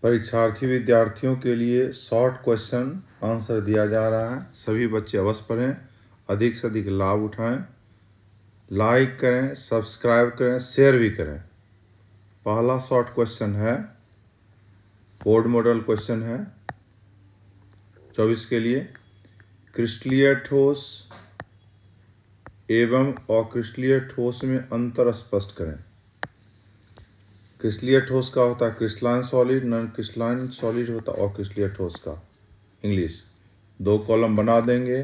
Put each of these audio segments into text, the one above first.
परीक्षार्थी विद्यार्थियों के लिए शॉर्ट क्वेश्चन आंसर दिया जा रहा है। सभी बच्चे अवश्य पढ़ें, अधिक से अधिक लाभ उठाएं, लाइक करें, सब्सक्राइब करें, शेयर भी करें। पहला शॉर्ट क्वेश्चन है, कोड मॉडल क्वेश्चन है 24 के लिए। क्रिस्टलीय ठोस एवं अक्रिस्टलीय ठोस में अंतर स्पष्ट करें। क्रिस्टलीय ठोस का होता है crystalline solid, non crystalline solid होता है अक्रिस्टलीय ठोस का। इंग्लिश 2 कॉलम बना देंगे,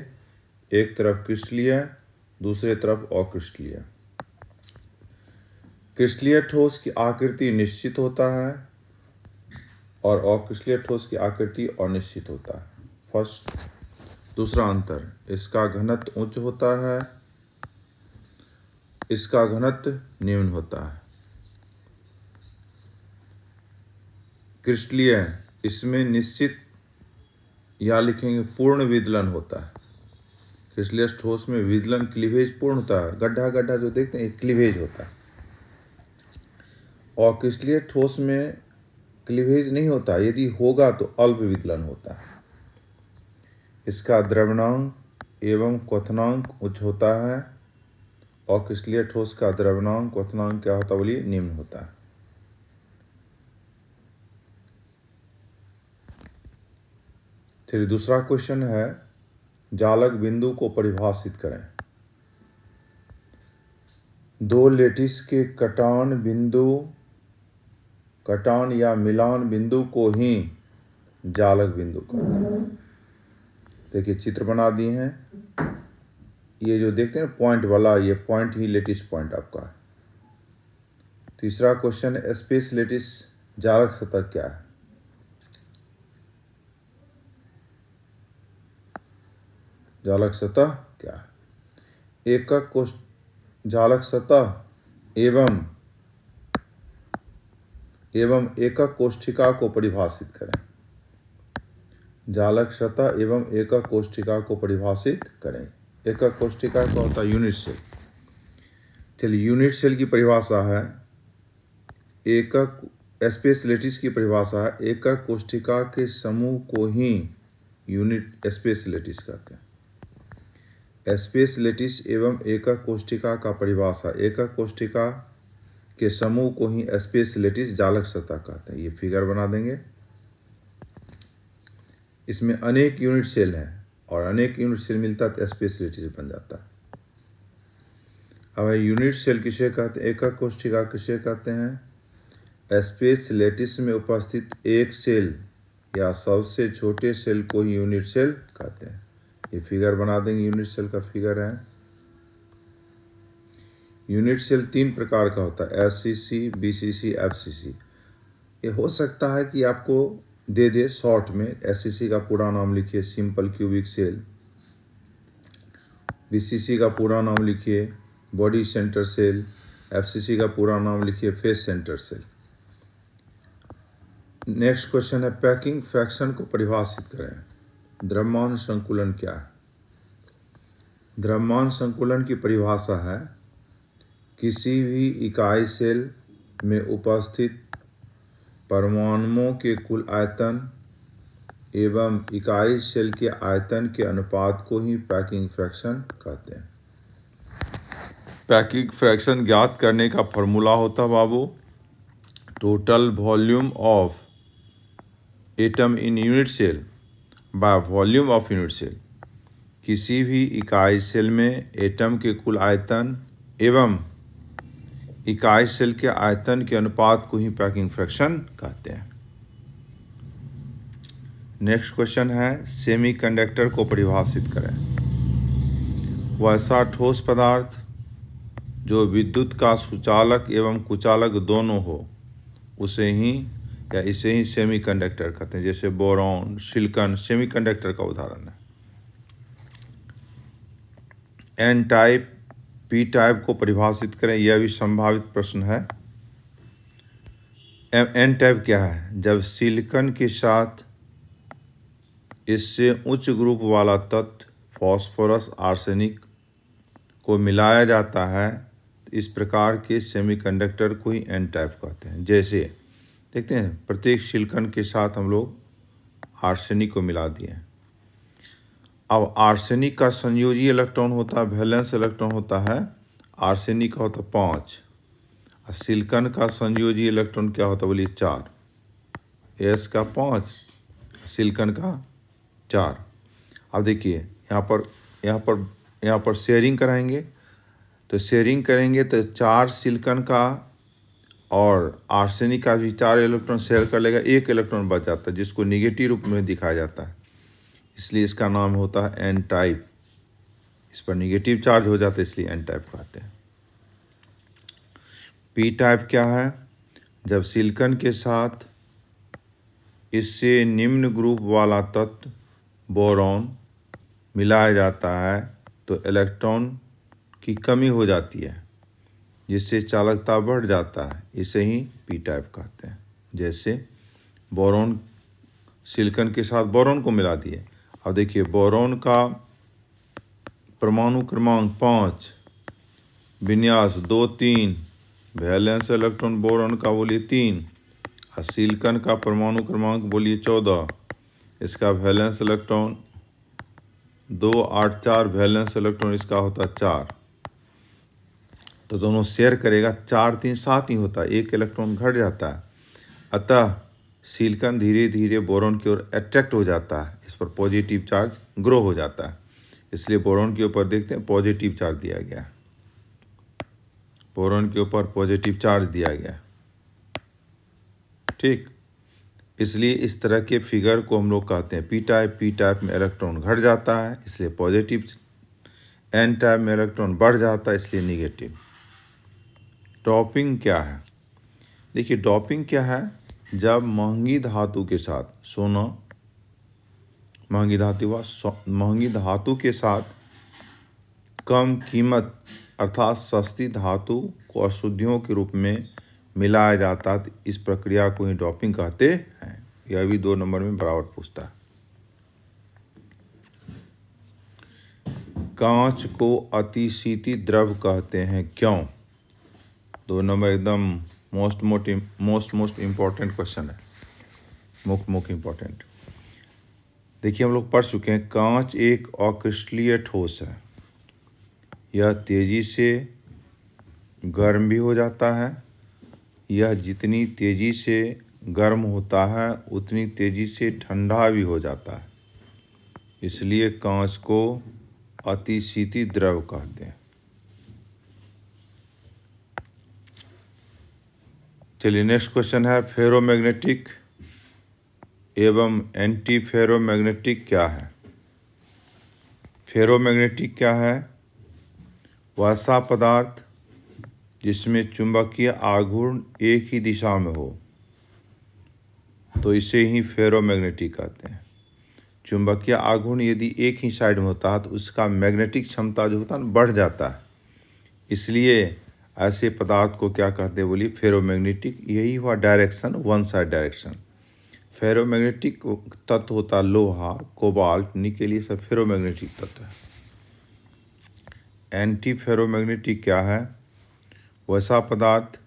एक तरफ क्रिस्टलीय, दूसरे तरफ अक्रिस्टलीय। क्रिस्टलीय ठोस की आकृति निश्चित होता है और अक्रिस्टलीय ठोस की आकृति अनिश्चित होता है। फर्स्ट। दूसरा अंतर, इसका घनत्व उच्च होता है, इसका घनत्व निम्न होता है। क्रिस्टलीय, इसमें निश्चित या लिखेंगे पूर्ण विदलन होता है। क्रिस्टलीय ठोस में विदलन क्लीवेज पूर्ण होता है, गड्ढा गड्ढा जो देखते हैं क्लीवेज होता है। और क्रिस्टलीय ठोस में क्लीवेज नहीं होता, यदि होगा तो अल्प विदलन होता है। इसका द्रव्यनांक एवं क्वथनांक उच्च होता है और क्रिस्टलीय ठोस का द्रव्यनांक क्वथनांक क्या होता है बोलिए, निम्न होता है। चलिए दूसरा क्वेश्चन है, जालक बिंदु को परिभाषित करें। 2 लेटिस के कटान या मिलान बिंदु को ही जालक बिंदु कहते हैं। देखिए चित्र बना दिए हैं, ये जो देखते हैं पॉइंट वाला, ये पॉइंट ही लेटिस पॉइंट आपका है। तीसरा क्वेश्चन है, स्पेस लेटिस जालक सतह क्या है। जालक सतह क्या है? एकक जालक सतह एवं एकक कोष्ठिका को परिभाषित करें। जालक सतह एवं एकक कोष्ठिका को परिभाषित करें। एकक कोष्ठिका का होता है यूनिट सेल। चलिए यूनिट सेल की परिभाषा है, एकक स्पेस लेटिस की परिभाषा है, एकक कोष्ठिका के समूह को ही यूनिट स्पेस लेटिस कहते हैं। स्पेस लेटिस एवं एकक कोष्ठिका का परिभाषा, एकक कोष्ठिका के समूह को ही स्पेस लेटिस जालक सतह कहते हैं। ये फिगर बना देंगे। इसमें अनेक यूनिट सेल हैं और अनेक यूनिट सेल मिलता है तो स्पेस लेटिस बन जाता है। अब यूनिट सेल किसे कहते हैं, एकक कोष्ठिका किसे कहते हैं? स्पेस लेटिस में उपस्थित एक सेल या सबसे छोटे सेल को ही यूनिट सेल कहते हैं। ये फिगर बना देंगे, यूनिट सेल का फिगर है। यूनिट सेल 3 प्रकार का होता है, SCC, BCC, FCC। ये हो सकता है कि आपको दे दे शॉर्ट में। SCC का पूरा नाम लिखिए सिंपल क्यूबिक सेल, BCC का पूरा नाम लिखिए बॉडी सेंटर सेल, FCC का पूरा नाम लिखिए face centre cell. Next question है, पैकिंग फ्रैक्शन को परिभाषित करें। द्रव्यमान संकुलन क्या है? द्रव्यमान संकुलन की परिभाषा है, किसी भी इकाई सेल में उपस्थित परमाणुओं के कुल आयतन एवं इकाई सेल के आयतन के अनुपात को ही पैकिंग फ्रैक्शन कहते हैं। पैकिंग फ्रैक्शन ज्ञात करने का फॉर्मूला होता है बाबू, total volume of atom in unit cell by volume of unit cell. किसी भी इकाई सेल में एटम के कुल आयतन एवं इकाई सेल के आयतन के अनुपात को ही पैकिंग फ्रैक्शन कहते हैं। नेक्स्ट क्वेश्चन है, सेमीकंडक्टर को परिभाषित करें। वैसा ठोस पदार्थ जो विद्युत का सुचालक एवं कुचालक दोनों हो, उसे ही या इसे ही सेमीकंडक्टर कहते हैं। जैसे बोरॉन, सिलिकॉन सेमीकंडक्टर का उदाहरण है। एन टाइप, पी टाइप को परिभाषित करें, यह भी संभावित प्रश्न है। एन टाइप क्या है? जब सिलिकॉन के साथ इससे उच्च ग्रुप वाला तत्व फास्फोरस आर्सेनिक को मिलाया जाता है, इस प्रकार के सेमीकंडक्टर को ही एन टाइप कहते हैं। जैसे देखते हैं, प्रत्येक सिलिकॉन के साथ हम लोग आर्सेनिक को मिला दिए। अब आर्सेनिक का संयोजी इलेक्ट्रॉन होता है, वैलेंस इलेक्ट्रॉन होता है, आर्सेनिक का होता है 5, और सिलिकॉन का संयोजी इलेक्ट्रॉन क्या होता है बोलिए 4। एस का 5, सिलिकॉन का 4। अब देखिए यहाँ पर शेयरिंग कराएंगे, तो शेयरिंग करेंगे तो 4 सिलिकॉन का और आर्सेनिक का भी 4 इलेक्ट्रॉन शेयर कर लेगा, 1 इलेक्ट्रॉन बच जाता है जिसको निगेटिव रूप में दिखाया जाता है, इसलिए इसका नाम होता है एन टाइप। इस पर निगेटिव चार्ज हो जाता है इसलिए एन टाइप कहते हैं। पी टाइप क्या है? जब सिलिकॉन के साथ इससे निम्न ग्रुप वाला तत्व बोरॉन मिलाया जाता है तो इलेक्ट्रॉन की कमी हो जाती है जिससे चालकता बढ़ जाता है, इसे ही पी टाइप कहते हैं। जैसे बोरॉन, सिलिकॉन के साथ बोरॉन को मिला दिए। अब देखिए बोरॉन का परमाणु क्रमांक 5, विन्यास 2 3, वैलेंस इलेक्ट्रॉन बोरॉन का बोलिए 3, और सिलिकॉन का परमाणु क्रमांक बोलिए 14, इसका वैलेंस इलेक्ट्रॉन 2 8 4, वैलेंस इलेक्ट्रॉन इसका होता है 4। तो दोनों शेयर करेगा, 4 3 7 ही होता है, 1 इलेक्ट्रॉन घट जाता है। अतः सिलिकॉन धीरे धीरे बोरॉन की ओर अट्रैक्ट हो जाता है, इस पर पॉजिटिव चार्ज ग्रो हो जाता है, इसलिए बोरॉन के ऊपर देखते हैं पॉजिटिव चार्ज दिया गया, बोरॉन के ऊपर पॉजिटिव चार्ज दिया गया। ठीक, इसलिए इस तरह के फिगर को हम लोग कहते हैं पी टाइप। पी टाइप में इलेक्ट्रॉन घट जाता है इसलिए पॉजिटिव, एन टाइप में इलेक्ट्रॉन बढ़ जाता है इसलिए निगेटिव। डोपिंग क्या है? देखिए डोपिंग क्या है, जब महंगी धातु के साथ, सोना महंगी धातु के साथ कम कीमत अर्थात सस्ती धातु को अशुद्धियों के रूप में मिलाया जाता है, इस प्रक्रिया को ही डोपिंग कहते हैं। यह भी 2 नंबर में बराबर पूछता है। कांच को अतिशीति द्रव कहते हैं, क्यों? 2 नंबर एकदम मोस्ट इम्पॉर्टेंट क्वेश्चन है, मुख्य इम्पॉर्टेंट। देखिए हम लोग पढ़ चुके हैं, कांच एक अक्रिस्टलीय ठोस है, यह तेजी से गर्म भी हो जाता है, यह जितनी तेजी से गर्म होता है उतनी तेजी से ठंडा भी हो जाता है, इसलिए कांच को अतिशीति द्रव कहते हैं। चलिए नेक्स्ट क्वेश्चन है, फेरोमैग्नेटिक एवं एंटी फेरोमैग्नेटिक क्या है? फेरोमैग्नेटिक क्या है? वह ऐसा पदार्थ जिसमें चुंबकीय आघूर्ण एक ही दिशा में हो, तो इसे ही फेरोमैग्नेटिक कहते हैं। चुंबकीय आघूर्ण यदि एक ही साइड में होता है तो उसका मैग्नेटिक क्षमता जो होता है बढ़ जाता है, इसलिए ऐसे पदार्थ को क्या कहते हैं बोलिए, फेरोमैग्नेटिक। यही हुआ direction, one side direction. Ferromagnetic तत्व होता है लोहा, कोबाल्ट, निकेल, ये सब फेरोमैग्नेटिक तत्व है। एंटी फेरोमैग्नेटिक क्या है? वैसा पदार्थ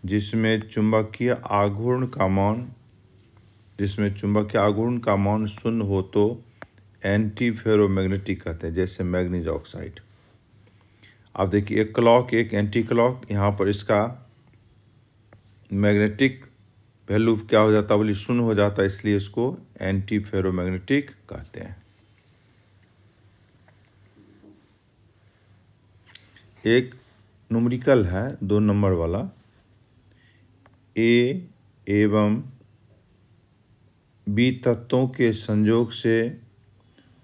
जिसमें चुंबकीय आघूर्ण का मान 0 हो तो एंटी फेरोमैग्नेटिक कहते हैं, जैसे मैग्नीज ऑक्साइड। अब देखिए एक क्लॉक, एक एंटी क्लॉक, यहाँ पर इसका मैग्नेटिक वैल्यू क्या हो जाता है बोलिए, 0 हो जाता है, इसलिए इसको एंटी फेरोमैग्नेटिक कहते हैं। एक न्यूमेरिकल है 2 नंबर वाला, ए एवं बी तत्वों के संयोग से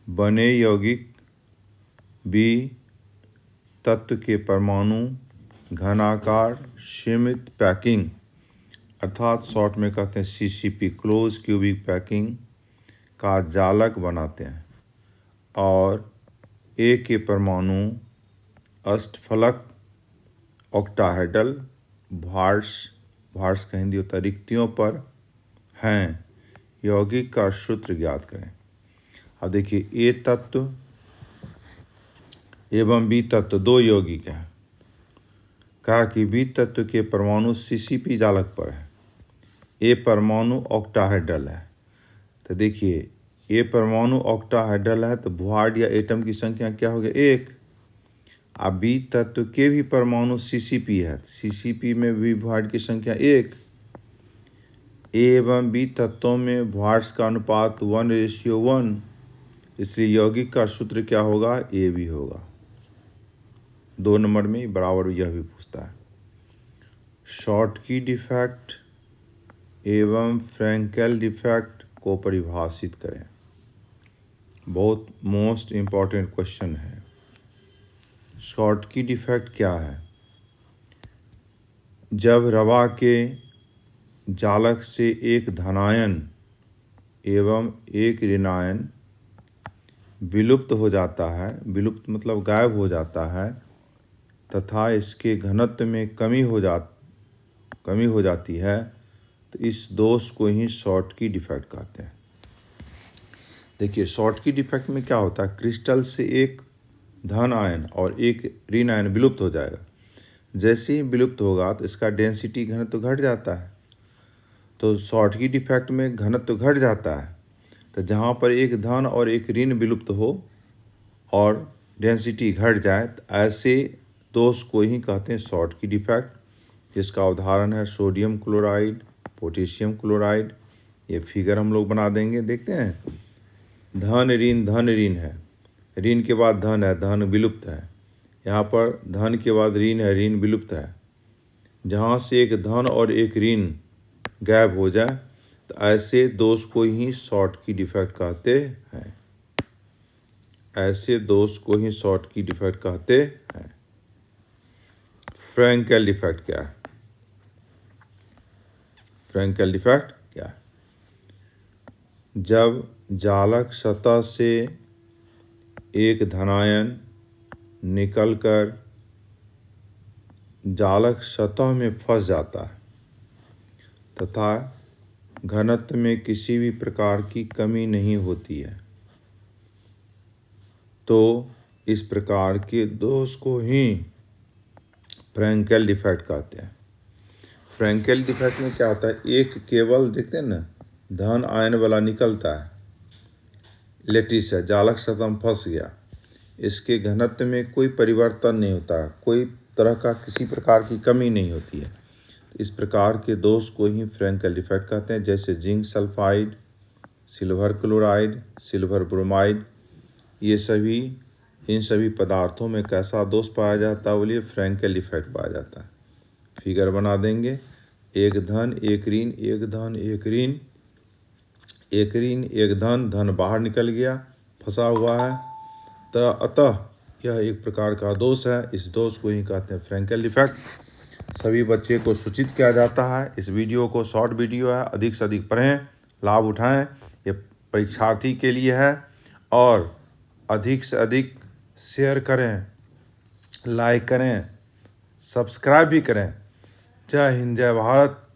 बने यौगिक बी तत्व के परमाणु घनाकार सीमित पैकिंग अर्थात शॉर्ट में कहते हैं CCP, क्लोज क्यूबिक पैकिंग का जालक बनाते हैं, और ए के परमाणु अष्टफलक ऑक्टाहेड्रल भार्स का हिंदी होता है रिक्तियों पर हैं। यौगिक का सूत्र ज्ञात करें। अब देखिए ए तत्व एवं बी तत्व 2 यौगिक हैं। कहा कि बी तत्व के परमाणु CCP जालक पर है, ए परमाणु ऑक्टाहेड्रल है। तो देखिए ए परमाणु ऑक्टाहेड्रल है तो बॉन्ड या एटम की संख्या क्या हो गया? 1। अब बी तत्व के भी परमाणु सीसीपी है, सीसीपी में भी बॉन्ड की संख्या 1। ए एवं बी तत्वों में बॉन्ड्स का अनुपात 1:1, इसलिए यौगिक का सूत्र क्या होगा? ए भी होगा। 2 नंबर में बराबर यह भी पूछता है। शॉर्टकी डिफेक्ट एवं फ्रैंकेल डिफेक्ट को परिभाषित करें। बहुत मोस्ट इम्पॉर्टेंट क्वेश्चन है। शॉर्टकी डिफेक्ट क्या है? जब रवा के जालक से एक धनायन एवं एक ऋणायन विलुप्त हो जाता है, विलुप्त मतलब गायब हो जाता है, तथा इसके घनत्व में कमी हो जाती है, तो इस दोष को ही शॉर्टकी डिफेक्ट कहते हैं। देखिए शॉर्टकी डिफेक्ट में क्या होता है? क्रिस्टल से एक धन आयन और एक ऋण आयन विलुप्त हो जाएगा। जैसे ही विलुप्त होगा तो इसका डेंसिटी घनत्व घट जाता है। तो शॉर्टकी डिफेक्ट में घनत्व घट जाता है, तो जहाँ पर एक धन और एक ऋण विलुप्त हो और डेंसिटी घट जाए, तो ऐसे दोष को ही कहते हैं शॉर्टकी डिफेक्ट, जिसका उदाहरण है सोडियम क्लोराइड, पोटेशियम क्लोराइड। ये फिगर हम लोग बना देंगे, देखते हैं। धन ऋण है, ऋण के बाद धन है, धन विलुप्त है। यहाँ पर धन के बाद ऋण है, ऋण विलुप्त है। जहाँ से एक धन और एक ऋण गायब हो जाए, तो ऐसे दोष को ही शॉर्टकी डिफेक्ट कहते हैं। ऐसे दोष को ही शॉर्टकी डिफेक्ट कहते हैं। फ्रैंकेल डिफेक्ट क्या है? फ्रैंकेल डिफेक्ट क्या है? जब जालक सतह से एक धनायन निकलकर जालक सतह में फंस जाता है तथा घनत्व में किसी भी प्रकार की कमी नहीं होती है, तो इस प्रकार के दोष को ही फ्रैंकेल डिफेक्ट कहते हैं। फ्रैंकेल डिफेक्ट में क्या होता है? एक केवल देखते हैं ना, धन आयन वाला निकलता है, लेटिस है, जालक सतह में फंस गया, इसके घनत्व में कोई परिवर्तन नहीं होता, कोई तरह का किसी प्रकार की कमी नहीं होती है। इस प्रकार के दोष को ही फ्रैंकेल डिफेक्ट कहते हैं। जैसे zinc sulphide, silver chloride, silver bromide, इन सभी पदार्थों में कैसा दोष पाया जाता है? बोलिए फ्रैंकेल डिफेक्ट पाया जाता है। फिगर बना देंगे। एक धन एक ऋण, एक धन एक ऋण, एक ऋण एक धन, धन बाहर निकल गया, फंसा हुआ है, तो अतः यह एक प्रकार का दोष है। इस दोष को ही कहते हैं फ्रैंकेल डिफेक्ट। सभी बच्चे को सूचित किया जाता है। इस वीडियो को शॉर्ट वीडियो है, अधिक से अधिक पढ़ें, लाभ उठाएं। ये परीक्षार्थी के लिए है, और अधिक से अधिक शेयर करें, लाइक करें, सब्सक्राइब भी करें। जय हिंद, जय भारत।